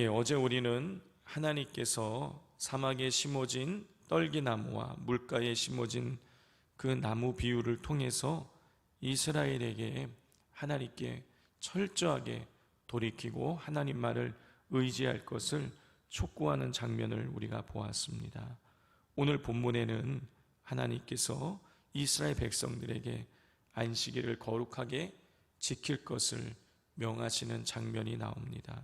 어제 우리는 하나님께서 사막에 심어진 떨기나무와 물가에 심어진 그 나무 비유를 통해서 이스라엘에게 하나님께 철저하게 돌이키고 하나님 말을 의지할 것을 촉구하는 장면을 우리가 보았습니다. 오늘 본문에는 하나님께서 이스라엘 백성들에게 안식일을 거룩하게 지킬 것을 명하시는 장면이 나옵니다.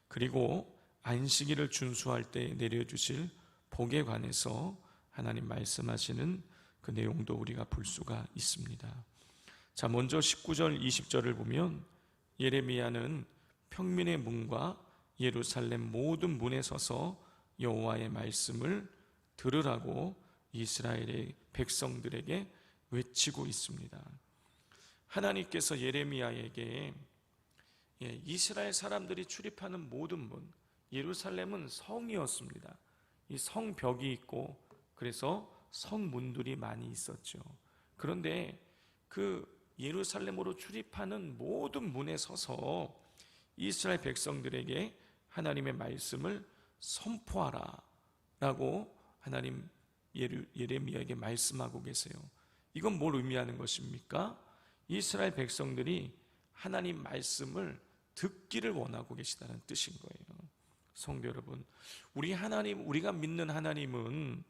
그리고 안식일을 준수할 때 내려주실 복에 관해서 하나님 말씀하시는 그 내용도 우리가 볼 수가 있습니다. 자, 먼저 19절 20절을 보면 예레미야는 평민의 문과 예루살렘 모든 문에 서서 여호와의 말씀을 들으라고 이스라엘의 백성들에게 외치고 있습니다. 하나님께서 예레미야에게 이스라엘 사람들이 출입하는 모든 문, 예루살렘은 성이었습니다. 이 성벽이 있고 그래서 성문들이 많이 있었죠. 그런데 그 예루살렘으로 출입하는 모든 문에 서서 이스라엘 백성들에게 하나님의 말씀을 선포하라 라고 하나님 예레미야에게 말씀하고 계세요. 이건 뭘 의미하는 것입니까? 이스라엘 백성들이 하나님 말씀을 듣기를 원하고 계시다는 뜻인 거예요. 성도 여러분, 우리가 믿는 하나님은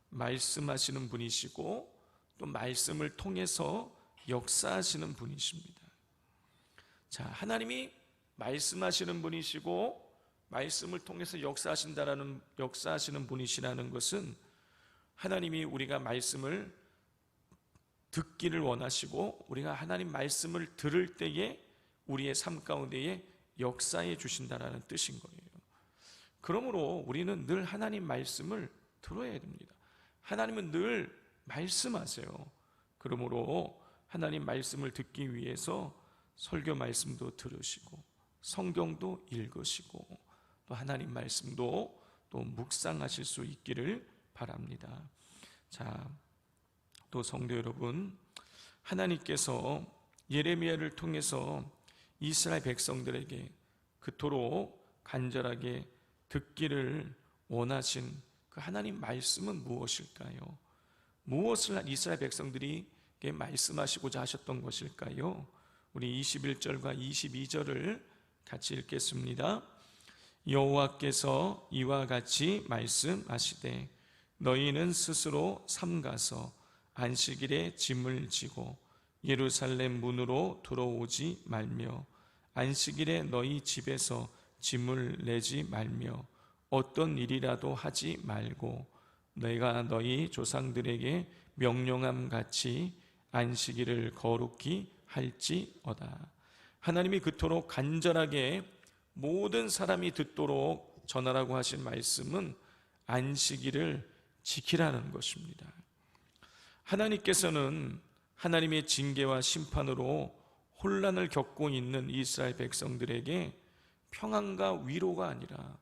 말씀하시는 분이시고 또 말씀을 통해서 역사하시는 분이십니다. 자, 하나님이 말씀하시는 분이시고 말씀을 통해서 역사하시는 분이시라는 것은 하나님이 우리가 말씀을 듣기를 원하시고 우리가 하나님 말씀을 들을 때에 우리의 삶 가운데에 역사해 주신다는 뜻인 거예요. 그러므로 우리는 늘 하나님 말씀을 들어야 됩니다. 하나님은 늘 말씀하세요. 그러므로 하나님 말씀을 듣기 위해서 설교 말씀도 들으시고 성경도 읽으시고 또 하나님 말씀도 또 묵상하실 수 있기를 바랍니다. 자, 또 성도 여러분, 하나님께서 예레미야를 통해서 이스라엘 백성들에게 그토록 간절하게 듣기를 원하신 그 하나님 말씀은 무엇일까요? 무엇을 이스라엘 백성들에게 말씀하시고자 하셨던 것일까요? 우리 21절과 22절을 같이 읽겠습니다. 여호와께서 이와 같이 말씀하시되 너희는 스스로 삼가서 안식일에 짐을 지고 예루살렘 문으로 들어오지 말며 안식일에 너희 집에서 짐을 내지 말며 어떤 일이라도 하지 말고 내가 너희 조상들에게 명령함 같이 안식일을 거룩히 할지어다. 하나님이 그토록 간절하게 모든 사람이 듣도록 전하라고 하신 말씀은 안식일을 지키라는 것입니다. 하나님께서는 하나님의 징계와 심판으로 혼란을 겪고 있는 이스라엘 백성들에게 평안과 위로가 아니라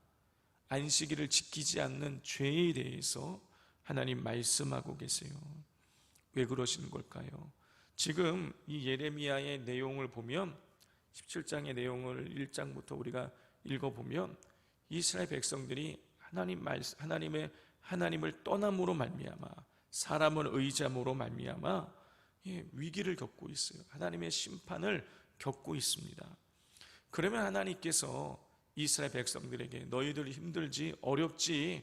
안식일을 지키지 않는 죄에 대해서 하나님 말씀하고 계세요. 왜 그러시는 걸까요? 지금 이 예레미야의 내용을 보면 17장의 내용을 1장부터 우리가 읽어보면 이스라엘 백성들이 하나님을 떠남으로 말미암아 사람을 의지함으로 말미암아 위기를 겪고 있어요. 하나님의 심판을 겪고 있습니다. 그러면 하나님께서 이스라엘 백성들에게 너희들 힘들지 어렵지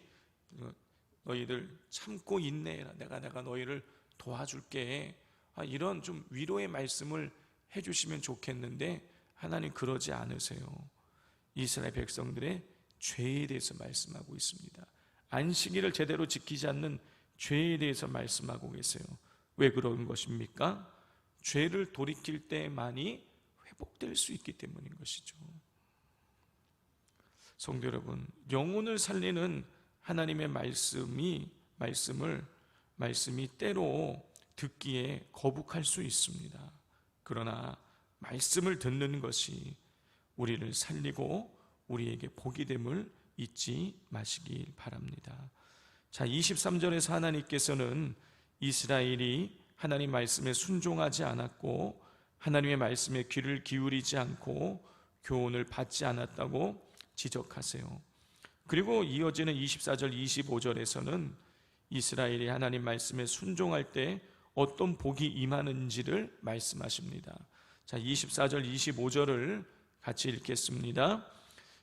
너희들 참고 인내해라. 내가 너희를 도와줄게. 이런 좀 위로의 말씀을 해주시면 좋겠는데 하나님 그러지 않으세요. 이스라엘 백성들의 죄에 대해서 말씀하고 있습니다. 안식일을 제대로 지키지 않는 죄에 대해서 말씀하고 계세요. 왜 그런 것입니까? 죄를 돌이킬 때만이 회복될 수 있기 때문인 것이죠. 성도 여러분, 영혼을 살리는 하나님의 말씀이 때로 듣기에 거북할 수 있습니다. 그러나 말씀을 듣는 것이 우리를 살리고 우리에게 복이 됨을 잊지 마시길 바랍니다. 자, 23절에서 하나님께서는 이스라엘이 하나님 말씀에 순종하지 않았고 하나님의 말씀에 귀를 기울이지 않고 교훈을 받지 않았다고 지적하세요. 그리고 이어지는 24절 25절에서는 이스라엘이 하나님 말씀에 순종할 때 어떤 복이 임하는지를 말씀하십니다. 자, 24절 25절을 같이 읽겠습니다.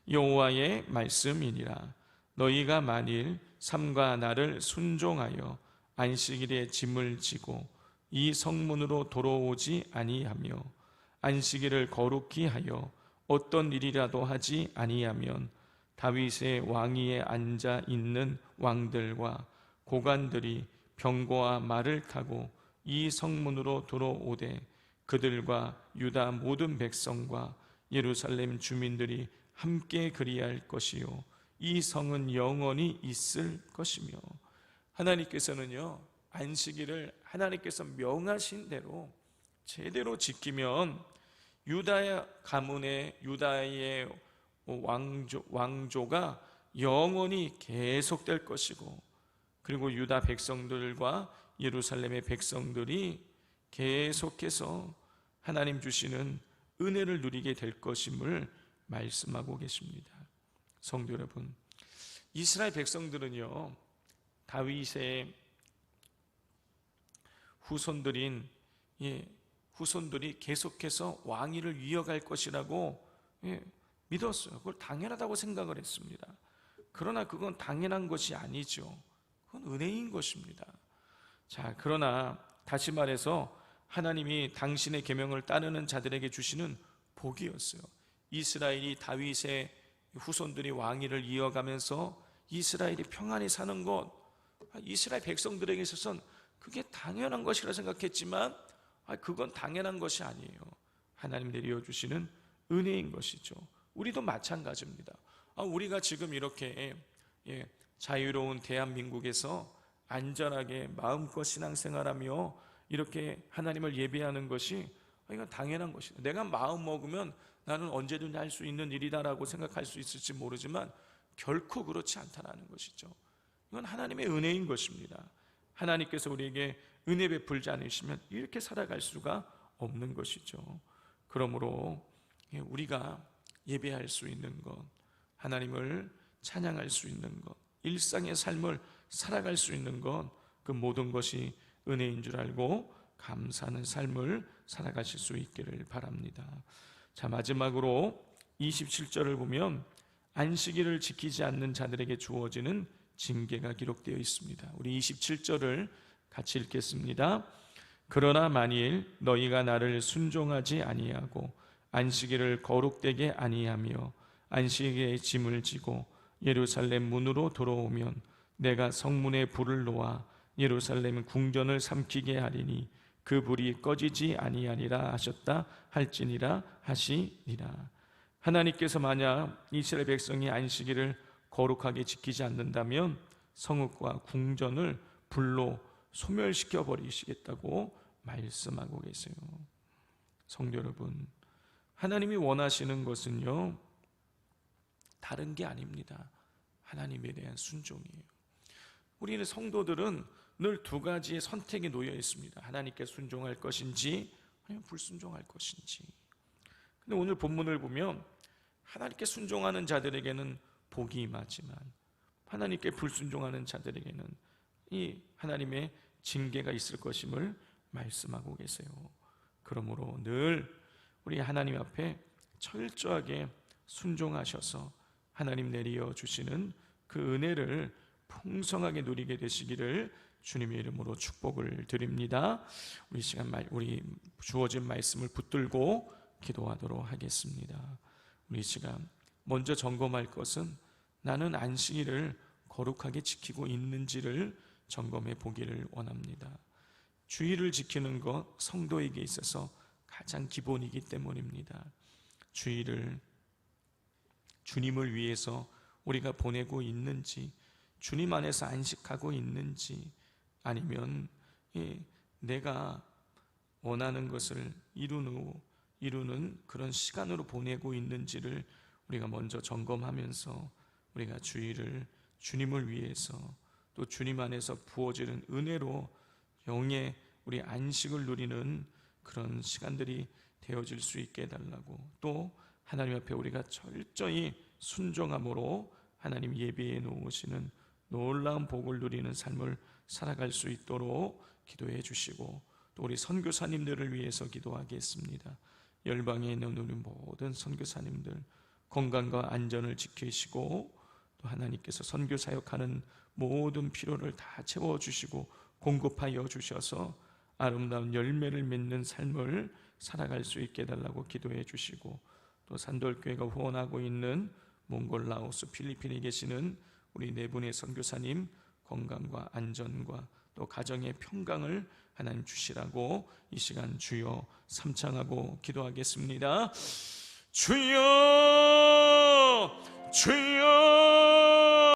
여호와의 말씀이니라. 너희가 만일 삼가 나를 순종하여 안식일에 짐을 지고 이 성문으로 돌아오지 아니하며 안식일을 거룩히 하여 어떤 일이라도 하지 아니하면 다윗의 왕위에 앉아 있는 왕들과 고관들이 병거와 말을 타고 이 성문으로 들어오되 그들과 유다 모든 백성과 예루살렘 주민들이 함께 그리할 것이요 이 성은 영원히 있을 것이며. 하나님께서는요, 안식일을 하나님께서 명하신 대로 제대로 지키면 유다의 가문의 유다의 왕조가 영원히 계속될 것이고, 그리고 유다 백성들과 예루살렘의 백성들이 계속해서 하나님 주시는 은혜를 누리게 될 것임을 말씀하고 계십니다. 성도 여러분, 이스라엘 백성들은요, 다윗의 후손들이 계속해서 왕위를 이어갈 것이라고 믿었어요. 그걸 당연하다고 생각을 했습니다. 그러나 그건 당연한 것이 아니죠. 그건 은혜인 것입니다. 자, 그러나 다시 말해서 하나님이 당신의 계명을 따르는 자들에게 주시는 복이었어요. 이스라엘이 다윗의 후손들이 왕위를 이어가면서 이스라엘이 평안히 사는 것, 이스라엘 백성들에게 있어서는 그게 당연한 것이라 생각했지만 그건 당연한 것이 아니에요. 하나님 내려주시는 은혜인 것이죠. 우리도 마찬가지입니다. 우리가 지금 이렇게 자유로운 대한민국에서 안전하게 마음껏 신앙생활하며 이렇게 하나님을 예배하는 것이 이건 당연한 것이다. 내가 마음 먹으면 나는 언제든지 할 수 있는 일이다라고 생각할 수 있을지 모르지만 결코 그렇지 않다는 것이죠. 이건 하나님의 은혜인 것입니다. 하나님께서 우리에게 은혜 베풀지 않으시면 이렇게 살아갈 수가 없는 것이죠. 그러므로 우리가 예배할 수 있는 것, 하나님을 찬양할 수 있는 것, 일상의 삶을 살아갈 수 있는 것, 그 모든 것이 은혜인 줄 알고 감사하는 삶을 살아가실 수 있기를 바랍니다. 자, 마지막으로 27절을 보면 안식일을 지키지 않는 자들에게 주어지는 징계가 기록되어 있습니다. 우리 27절을 같이 읽겠습니다. 그러나 만일 너희가 나를 순종하지 아니하고 안식일을 거룩되게 아니하며 안식일에 짐을 지고 예루살렘 문으로 돌아오면 내가 성문에 불을 놓아 예루살렘 궁전을 삼키게 하리니 그 불이 꺼지지 아니하리라 하셨다 할지니라 하시니라. 하나님께서 만약 이스라엘 백성이 안식일을 거룩하게 지키지 않는다면 성읍과 궁전을 불로 소멸시켜 버리시겠다고 말씀하고 계세요. 성도 여러분, 하나님이 원하시는 것은요, 다른 게 아닙니다. 하나님에 대한 순종이에요. 우리는 성도들은 늘 두 가지의 선택에 놓여 있습니다. 하나님께 순종할 것인지 아니면 불순종할 것인지. 근데 오늘 본문을 보면 하나님께 순종하는 자들에게는 복이 임하지만 하나님께 불순종하는 자들에게는 이 하나님의 징계가 있을 것임을 말씀하고 계세요. 그러므로 늘 우리 하나님 앞에 철저하게 순종하셔서 하나님 내려 주시는 그 은혜를 풍성하게 누리게 되시기를 주님의 이름으로 축복을 드립니다. 우리 주어진 말씀을 붙들고 기도하도록 하겠습니다. 우리 시간 먼저 점검할 것은 나는 안식일을 거룩하게 지키고 있는지를 점검해 보기를 원합니다. 주일을 지키는 것 성도에게 있어서 가장 기본이기 때문입니다. 주일을 주님을 위해서 우리가 보내고 있는지, 주님 안에서 안식하고 있는지, 아니면 내가 원하는 것을 이루는 그런 시간으로 보내고 있는지를 우리가 먼저 점검하면서 우리가 주일을 주님을 위해서 또 주님 안에서 부어지는 은혜로 영의 우리 안식을 누리는 그런 시간들이 되어질 수 있게 해달라고, 또 하나님 앞에 우리가 철저히 순종함으로 하나님 예비해 놓으시는 놀라운 복을 누리는 삶을 살아갈 수 있도록 기도해 주시고, 또 우리 선교사님들을 위해서 기도하겠습니다. 열방에 있는 우리 모든 선교사님들 건강과 안전을 지키시고, 또 하나님께서 선교 사역하는 모든 필요를 다 채워주시고 공급하여 주셔서 아름다운 열매를 맺는 삶을 살아갈 수 있게 해달라고 기도해 주시고, 또 산돌교회가 후원하고 있는 몽골, 라오스, 필리핀에 계시는 우리 네 분의 선교사님 건강과 안전과 또 가정의 평강을 하나님 주시라고 이 시간 주여 삼창하고 기도하겠습니다. 주여, 주여,